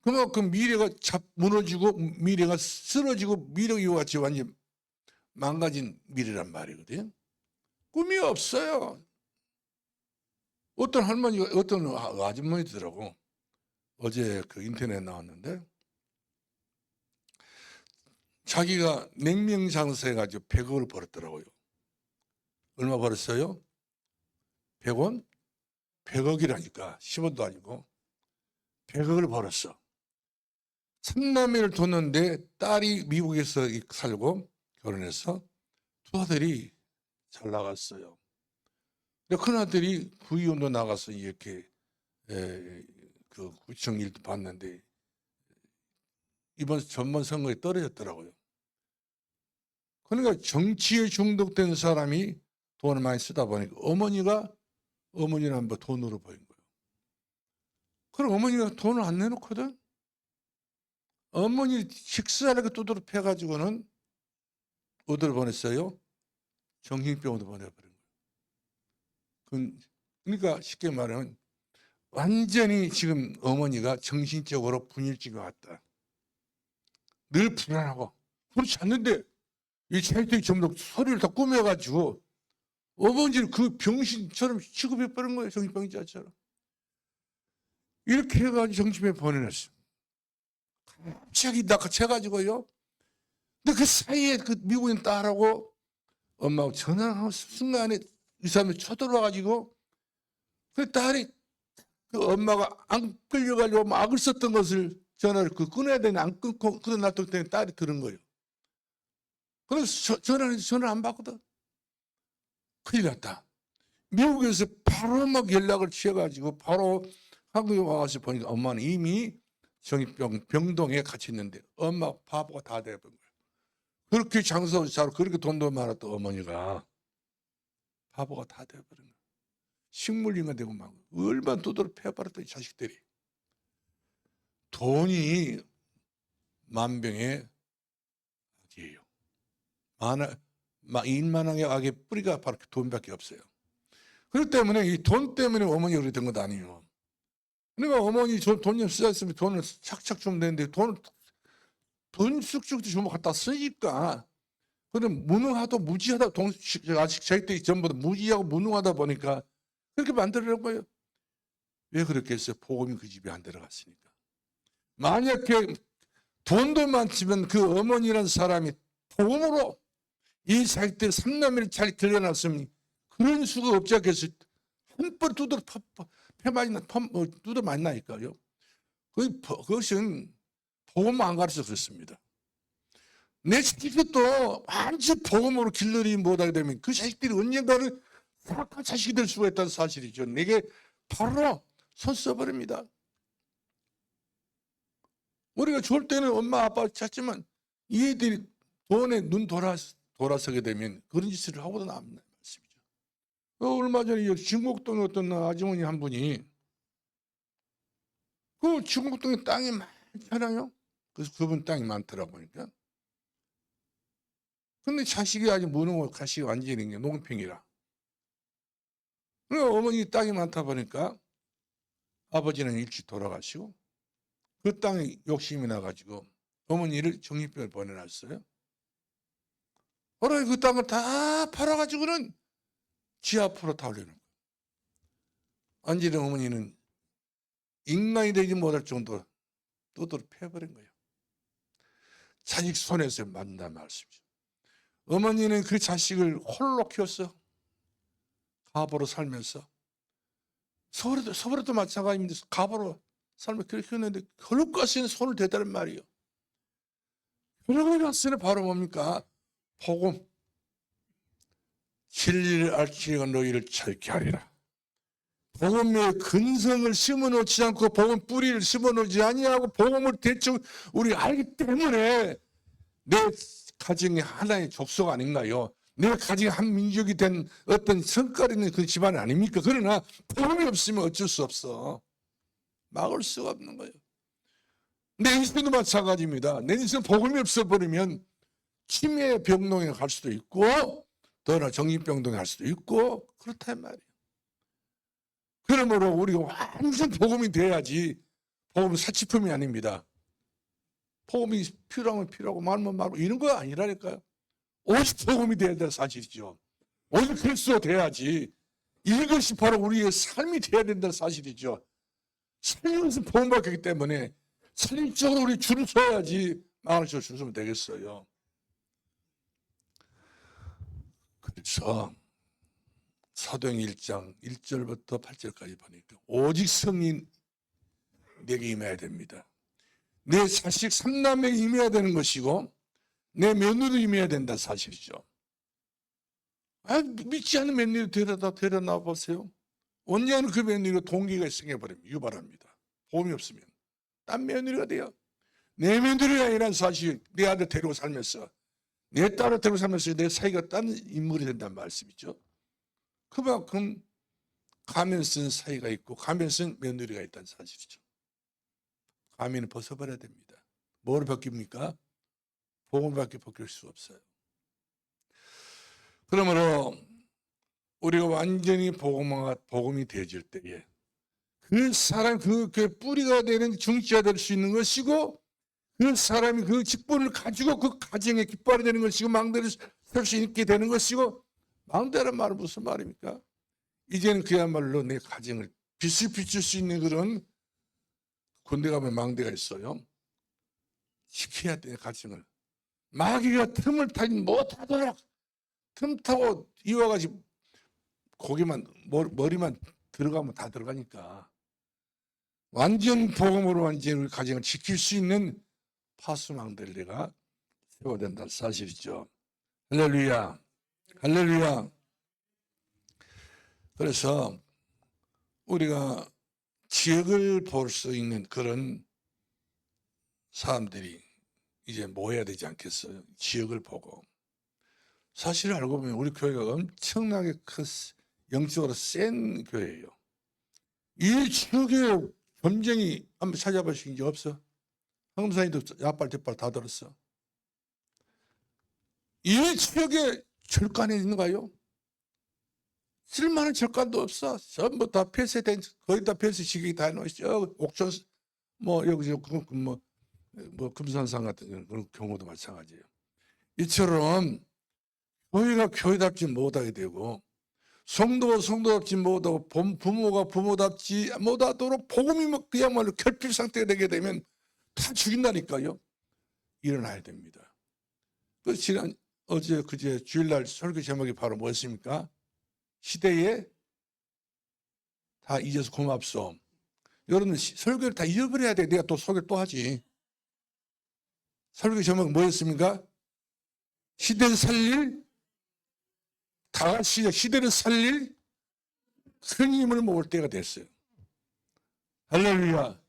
그만큼 미래가 무너지고 미래가 쓰러지고 미래가 이와 같이 완전 망가진 미래란 말이거든요. 꿈이 없어요. 어떤 할머니가 어떤 아주머니더라고. 어제 그 인터넷에 나왔는데 자기가 냉면 장사 해가지고 100억을 벌었더라고요. 얼마 벌었어요? 100원? 100억이라니까 10원도 아니고 100억을 벌었어. 3남매를 뒀는데 딸이 미국에서 살고 결혼해서 두 아들이 잘 나갔어요. 큰 아들이 구의원도 나가서 이렇게 그 구청 일도 봤는데 이번 전번 선거에 떨어졌더라고요. 그러니까 정치에 중독된 사람이 돈을 많이 쓰다 보니까 어머니는 한번 돈으로 보인 거예요. 그럼 어머니가 돈을 안 내놓거든. 어머니 식사를 두드러 패가지고는 어디로 보냈어요? 정신병원으로 보내버린 거예요. 그러니까 쉽게 말하면 완전히 지금 어머니가 정신적으로 분열증이 왔다. 늘 불안하고 그렇지 않는데 이 자식들이 전부 소리를 다 꾸며가지고 어머니를 그 병신처럼 취급해버린 거예요. 정신병자처럼. 이렇게 해가지고 정신병에 보내놨어요. 갑자기 낚아채가지고요. 근데 그 사이에 그 미국인 딸하고 엄마하고 전화하는 순간에 이 사람이 쳐들어와가지고 그 딸이 그 엄마가 안 끌려가려고 막 악을 썼던 것을 전화를 끊어야 되는데 안 끊고 놔뒀더니 딸이 들은 거예요. 그래서 전화를 안 받거든. 큰일 났다. 미국에서 바로 막 연락을 취해가지고 바로 한국에 와서 보니까 엄마는 이미 병동에 갇혀 있는데 엄마 바보가 다 돼버린 거예요. 그렇게 장사도 잘하고 그렇게 돈도 많았던 어머니가 바보가 다 돼버린 거예요. 식물인간 되고 막 얼마나 두드러 패버렸더니 자식들이. 돈이 만병의 악이에요. 인만왕의 악의 뿌리가 바로 돈밖에 없어요. 그렇기 때문에 이 돈 때문에 어머니가 그랬던 것 아니에요. 그러니까 어머니 돈이 없으셨으면 돈을 착착 주면 되는데 돈 쑥쑥 주면 갖다 쓰니까 그럼 무능하다 무지하다 아직 자식들이 전부 다 무지하고 무능하다 보니까 그렇게 만들어낸 거예요. 왜 그렇게 했어요? 복음이 그 집에 안 들어갔으니까. 만약에 돈도 많지만 그 어머니라는 사람이 복음으로 이 자식들 삼남매를 잘 길러놨으면 그런 수가 없지 않겠어요? 한번 두드러 두드러 많이 나니까요. 그것은 복음 안 가르쳐 그렇습니다. 내 자식도 완전 복음으로 길러리 못하게 되면 그 자식들이 언젠가는 사악한 자식이 될 수가 있다는 사실이죠. 내게 바로 손 써버립니다. 우리가 좋을 때는 엄마 아빠 찾지만 이 애들이 돈에 눈 돌아서게 되면 그런 짓을 하고도 남는 말씀이죠. 얼마 전에 진곡동에 어떤 아주머니 한 분이 그 진곡동에 땅이 많잖아요. 그래서 그분 땅이 많더라고 보니까. 근데 자식이 아주 무능하고 가식이 완전히 농평이라. 그러니까 어머니 땅이 많다 보니까 아버지는 일찍 돌아가시고 그 땅에 욕심이 나가지고 어머니를 정신병을 보내놨어요. 그러니 그 땅을 다 팔아가지고는 지 앞으로 다 올려놓은 거예요. 완전히 어머니는 인간이 되지 못할 정도로 떠들어 패버린 거예요. 자식 손에서 만든다는 말씀이죠. 어머니는 그 자식을 홀로 키웠어. 가보로 살면서. 서울에도 마찬가지입니다. 가보로 살면서 그렇게 키웠는데 결국까지는 손을 대다는 말이에요. 결국까지는 바로 뭡니까? 복음. 진리를 알지가 너희를 찾게 하리라. 복음의 근성을 심어놓지 않고 복음 뿌리를 심어놓지 아니하고 복음을 대충 우리 알기 때문에 내 가정이 하나의 족속 아닌가요? 내 가정이 한 민족이 된 어떤 성깔 있는 그 집안 아닙니까? 그러나 복음이 없으면 어쩔 수 없어. 막을 수가 없는 거예요. 내 인생도 마찬가지입니다. 내 인생 복음이 없어버리면 치매 병동에 갈 수도 있고 더나 정신병동에 갈 수도 있고 그렇단 말이에요. 그러므로 우리가 완전 복음이 돼야지. 복음은 사치품이 아닙니다. 복음이 필요하면 필요하고 말면 말고 이런 거 아니라니까요. 오직 복음이 돼야 될 사실이죠. 오직 그리스도 돼야지. 이것이 바로 우리의 삶이 돼야 된다는 사실이죠. 살면서 복음받기 때문에 살림적으로 우리 줄을 서야지 마음을 줄 서면 되겠어요. 그래서 사도행 1장 1절부터 8절까지 보니까 오직 성인 내게 임해야 됩니다. 내 자식 삼남에게 임해야 되는 것이고 내 며느리도 임해야 된다는 사실이죠. 믿지 않는 며느리 데려나 보세요. 언제는 그 며느리가 동기가 생겨버립니다. 유발합니다. 도움이 없으면 딴 며느리가 돼요. 내 며느리가 아니라는 사실, 내 아들 데리고 살면서 내 딸을 데리고 살면서 내 사이가 딴 인물이 된다는 말씀이죠. 그만큼 가면 쓴 사이가 있고 가면 쓴 며느리가 있다는 사실이죠. 가면을 벗어버려야 됩니다. 뭐를 벗깁니까? 복음밖에 벗길 수 없어요. 그러므로 우리가 완전히 복음이 되어질 때에 그 사람 그 뿌리가 되는 중지가 될 수 있는 것이고 그 사람이 그 직분을 가지고 그 가정의 깃발이 되는 것이고 망대를 설 수 있게 되는 것이고 망대란 말은 무슨 말입니까? 이제는 그야말로 내 가정을 빛을 비출 수 있는 그런 군대 가면 망대가 있어요. 지켜야 돼 가정을. 마귀가 틈을 타지 못하도록 틈 타고 이와같이 고기만 머리만 들어가면 다 들어가니까 완전 복음으로 완전 우리 가정을 지킬 수 있는 파수망대를 내가 세워야 된다는 사실이죠. 할렐루야, 할렐루야. 그래서 우리가 지역을 볼 수 있는 그런 사람들이 이제 모여야 되지 않겠어요? 지역을 보고. 사실 알고 보면 우리 교회가 엄청나게 큰 영적으로 센 교회예요. 이 지역에 점쟁이 한번 찾아보신 적 없어? 황금사님도 야빨 대빨 다 들었어. 이 지역에 절간에 있는가요? 쓸만한 절간도 없어. 전부 다 폐쇄된, 거의 다 폐쇄 지역이 다 해놓으시죠. 옥천, 뭐, 여기, 뭐, 금산산 같은 그런 경우도 마찬가지예요. 이처럼 교회가 교회답지 못하게 되고, 성도가 성도답지 못하고, 부모가 부모답지 못하도록 복음이 뭐 그야말로 결핍 상태가 되게 되면 다 죽인다니까요. 일어나야 됩니다. 그 지난 어제 그제 주일날 설교 제목이 바로 뭐였습니까? 시대에 다 잊어서 고맙소. 여러분 설교를 다 잊어버려야 돼. 내가 또 설교를 또 하지. 설교 제목 뭐였습니까? 시대를 살릴, 다 같이 시대를 살릴 큰 힘을 모을 때가 됐어요. 할렐루야.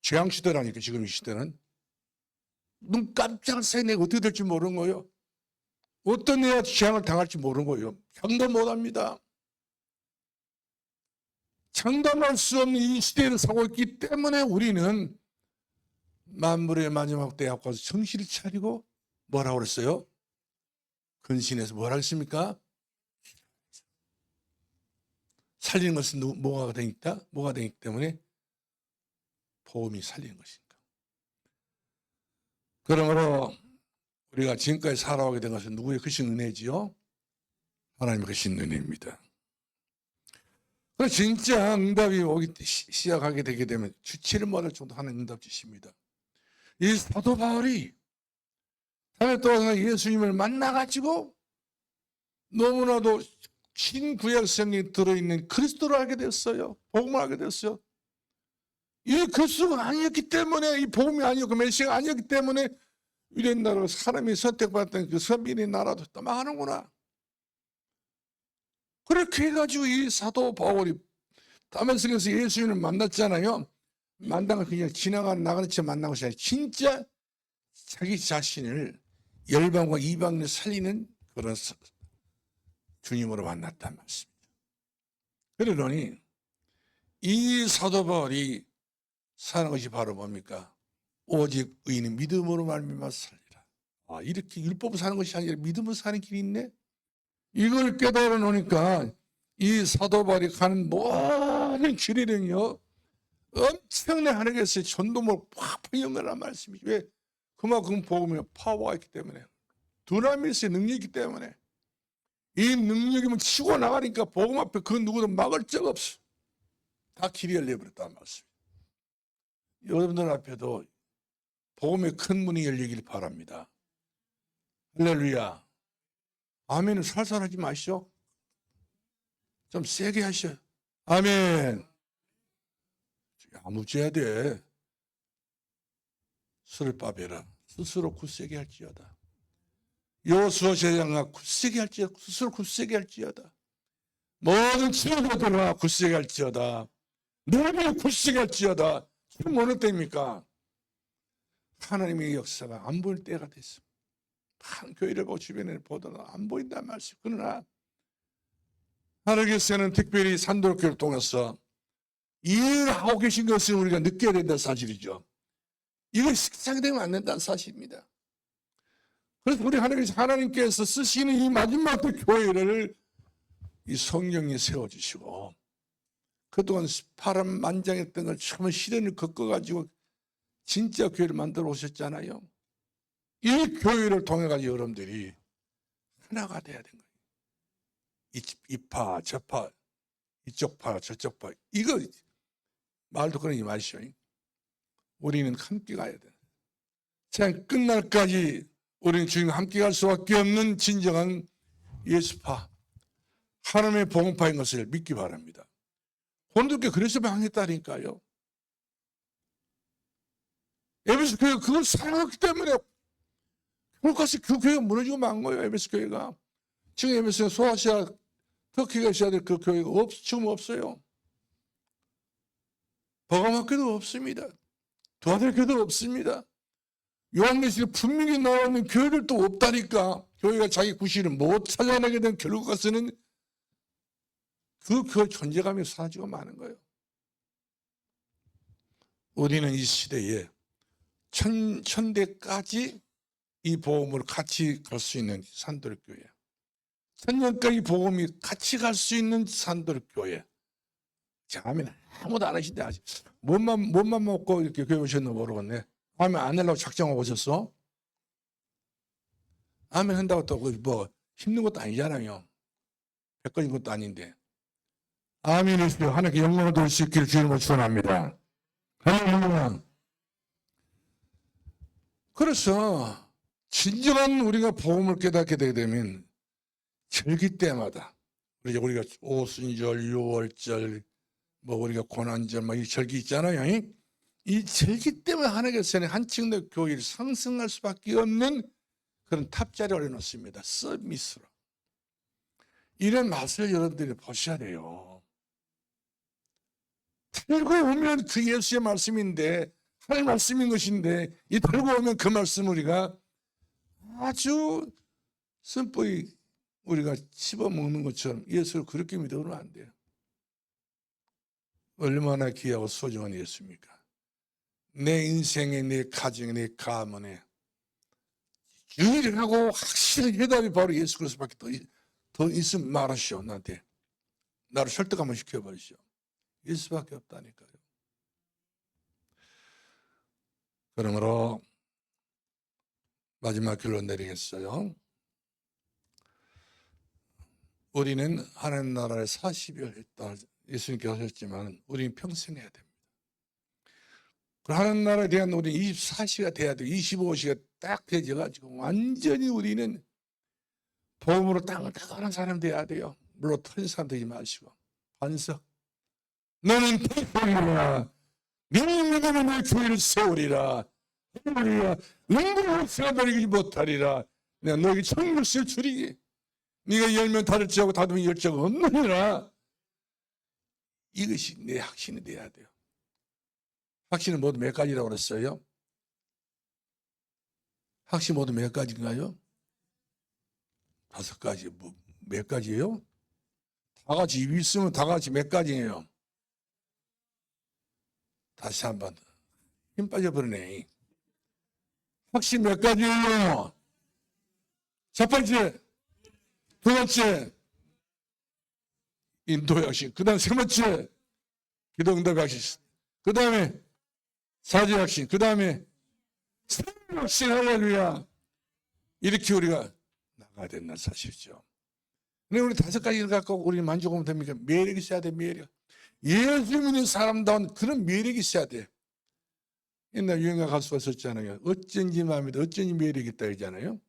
재앙시대라니까 지금 이 시대는. 눈 깜짝 새내 내가 어떻게 될지 모르는 거예요. 어떤 애가 재앙을 당할지 모르는 거예요. 장담 못합니다. 장담할 수 없는 이 시대를 살고 있기 때문에 우리는 만물의 마지막 때에 앞가서 정신을 차리고 뭐라고 그랬어요? 근신해서 뭐라 했습니까? 살리는 것은 뭐가 되니까? 뭐가 되기 때문에 복음이 살리는 것이니까. 그러므로 우리가 지금까지 살아오게 된 것은 누구의 크신 은혜지요? 하나님의 크신 은혜입니다. 그래서 진짜 응답이 오기 시작하게 되게 되면 주체를 못할 정도 하는 응답 주십니다. 이 사도 바울이 다음에 또 예수님을 만나가지고 너무나도 신구약 성경에 들어있는 그리스도를 알게 됐어요. 복음을 알게 됐어요. 이 그리스도가 아니었기 때문에, 이 복음이 아니었고 메시아가 아니었기 때문에 유대인 나라로 사람이 선택받았던 그 선민의 나라도 또 망하는구나. 그렇게 해가지고 이 사도 바울이 다메섹에서 예수님을 만났잖아요. 만난 건 그냥 나가는 채 만난 것이 아니라 진짜 자기 자신을 열방과 이방인을 살리는 그런 주님으로 만났단 말씀입니다. 그러더니 이 사도 바울이 사는 것이 바로 뭡니까? 오직 의인은 믿음으로 말미암아 살리라. 아, 이렇게 율법으로 사는 것이 아니라 믿음으로 사는 길이 있네? 이걸 깨달아 놓으니까 이 사도 바울이 가는 모든 길이는요, 엄청난 하나님께서 전도물 팍팍 연결한 말씀이죠. 왜? 그만큼 복음에 파워가 있기 때문에, 두나미스의 능력이 있기 때문에, 이 능력이면 치고 나가니까 복음 앞에 그 누구도 막을 적 없어. 다 길이 열려버렸다는 말씀입니다. 여러분들 앞에도 복음의 큰 문이 열리길 바랍니다. 할렐루야. 아멘은 살살 하지 마시오. 좀 세게 하셔. 아멘. 아무져야 돼. 술을 빠베라. 스스로 굳세게 할지어다. 여호수아 제장아 굳세게 할지어다. 스스로 굳세게 할지어다. 모든 친구들 들어와 굳세게 할지어다. 너희들 굳세게 할지어다. 지금 어느 때입니까? 하나님의 역사가 안 보일 때가 됐습니다. 한 교회를 보고 주변에 보더라도 안 보인단 말이죠. 그러나 하나님께서는 특별히 산돌교를 통해서 일을 하고 계신 것을 우리가 느껴야 된다는 사실이죠. 이걸 식상이 되면 안 된다는 사실입니다. 그래서 우리 하나님께서 쓰시는 이 마지막 때 교회를 이 성령이 세워주시고 그동안 파란만장했던 걸 처음 시련을 겪어가지고 진짜 교회를 만들어 오셨잖아요. 이 교회를 통해 가지고 여러분들이 하나가 돼야 되는 거예요. 이파 저파 이쪽 파 저쪽 파 이거 말도 그러지 마시오. 우리는 함께 가야 돼. 생 끝날까지 우리는 주님 함께 갈 수밖에 없는 진정한 예수파 하나님의 복음파인 것을 믿기 바랍니다. 고린도교회 그래서 망했다니까요. 에베소 교회가 그걸 사랑했기 때문에 결국까지 그 교회가 무너지고 만 거예요. 에베소 교회가. 지금 에베소 소아시아 터키가 있어야 될 그 교회가 지금 없어요. 버가마교도 없습니다. 도하델교도 없습니다. 요한계시록 분명히 나오는 교회들도 없다니까. 교회가 자기 구실을 못 찾아내게 된 결국까지는 그 교회 존재감이 사라지고 마는 거예요. 우리는 이 시대에 천대까지 이 복음을 같이 갈 수 있는 산돌교회, 천년까지 복음이 같이 갈 수 있는 산돌교회. 아멘. 아무도 안 하신대. 아직 몸만 먹고 이렇게 교회 오셨나 모르겠네. 아멘 안 하려고 작정하고 오셨어? 아멘 한다고 또 뭐 힘든 것도 아니잖아요. 백건인 것도 아닌데. 아멘 하시오. 하나님께 영광을 돌릴 수 있기를 주님으로 축원합니다. 할렐루야. 그래서 진정한 우리가 복음을 깨닫게 되게 되면 절기 때마다 우리가 오순절, 유월절, 뭐 우리가 고난절, 막 이 절기 있잖아요. 이 절기 때문에 하나님께서는 한층 더 교회를 상승할 수밖에 없는 그런 탑자리를 올려놓습니다. 서비스로. 이런 맛을 여러분들이 보셔야 돼요. 들고 오면 그 예수의 말씀인데, 할 말씀인 것인데, 이 들고 오면 그 말씀 우리가 아주 선보이 우리가 씹어먹는 것처럼 예수를 그렇게 믿어서는 안 돼요. 얼마나 귀하고 소중한 예수입니까? 내 인생에, 내 가정에, 내 가문에 유일하고 확실한 해답이 바로 예수 그리스도밖에 더 있으면 말하시오. 나한테 나를 설득 한번 시켜버리시오. 예수밖에 없다니까요. 그러므로 마지막 결론 내리겠어요. 우리는 하나님 나라에 40일 했다 예수님께서 하셨지만 우리는 평생 해야 됩니다. 하나님 나라에 대한 우리 24시가 돼야 돼요. 25시가 딱 되져가지고 완전히 우리는 복음으로 땅땅하는 사람 돼야 돼요. 물론 터진 사람 되지 마시고 반석 너는 태평이라 너는 믿으면 내 교회를 세우리라 능력을 세워버리지 못하리라. 내가 너에게 천국을 주리니 네가 열면 닫을지하고 닫으면 열자가 없느니라. 이것이 내 확신이 돼야 돼요. 확신은 모두 몇 가지라고 그랬어요? 확신 모두 몇 가지인가요? 5가지. 뭐 몇 가지예요? 다 같이 입이 있으면 다 같이 몇 가지예요? 다시 한번 힘 빠져버리네. 확신 몇 가지예요? 첫 번째, 두 번째 인도의 확신, 그 다음 세 번째 기도응답의 확신, 그 다음에 사죄의 확신, 그 다음에 생명 확신. 할렐루야. 이렇게 우리가 나가야 된다는 사실이죠. 근데 우리 5가지를 갖고 우리 만족하면 됩니까? 매력이 있어야 돼. 매력. 예수 믿는 사람다운 그런 매력이 있어야 돼. 옛날 유행가 가수가 있었잖아요. 어쩐지 마음에 들, 어쩐지 매력이 있다 그러잖아요.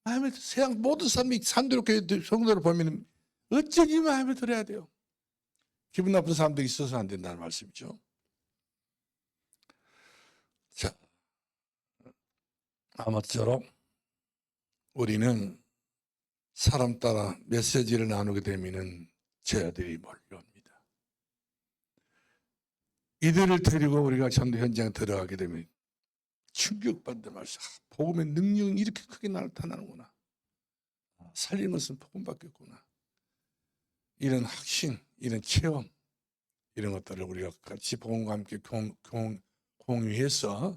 마음에 세상 모든 사람이 산도교회 성도를 보면 어쩐지 마음에 들어야 돼요. 기분 나쁜 사람도 있어서 안 된다는 말씀이죠. 자, 아무쪼록 우리는 사람 따라 메시지를 나누게 되면은 저들이 몰려옵니다. 이들을 데리고 우리가 전도 현장에 들어가게 되면 충격받는 말씀. 복음의 능력은 이렇게 크게 나타나는구나. 살리는 것은 복음밖에 없구나. 이런 확신, 이런 체험, 이런 것들을 우리가 같이 복음과 함께 공유해서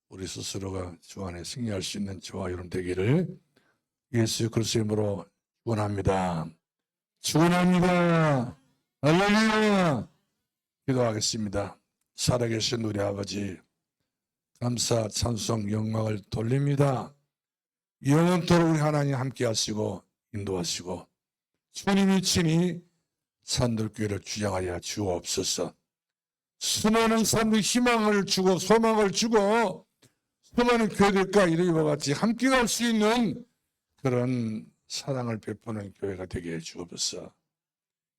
우리 스스로가 주 안에 승리할 수 있는 저와 여러분 되기를 예수 그리스도의 이름으로 축원합니다. 축원합니다. 할렐루야. 기도하겠습니다. 살아계신 우리 아버지, 감사, 찬송, 영광을 돌립니다. 영원토록 우리 하나님 함께 하시고 인도하시고 주님이 친히 산들교회를 주장하여 주옵소서. 수많은 사람들 희망을 주고 소망을 주고 수많은 교회들과 이와 같이 함께 갈 수 있는 그런 사랑을 베푸는 교회가 되게 해 주옵소서.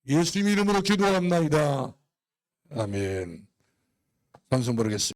예수님 이름으로 기도합나이다. 아멘. 찬송 부르겠습니다.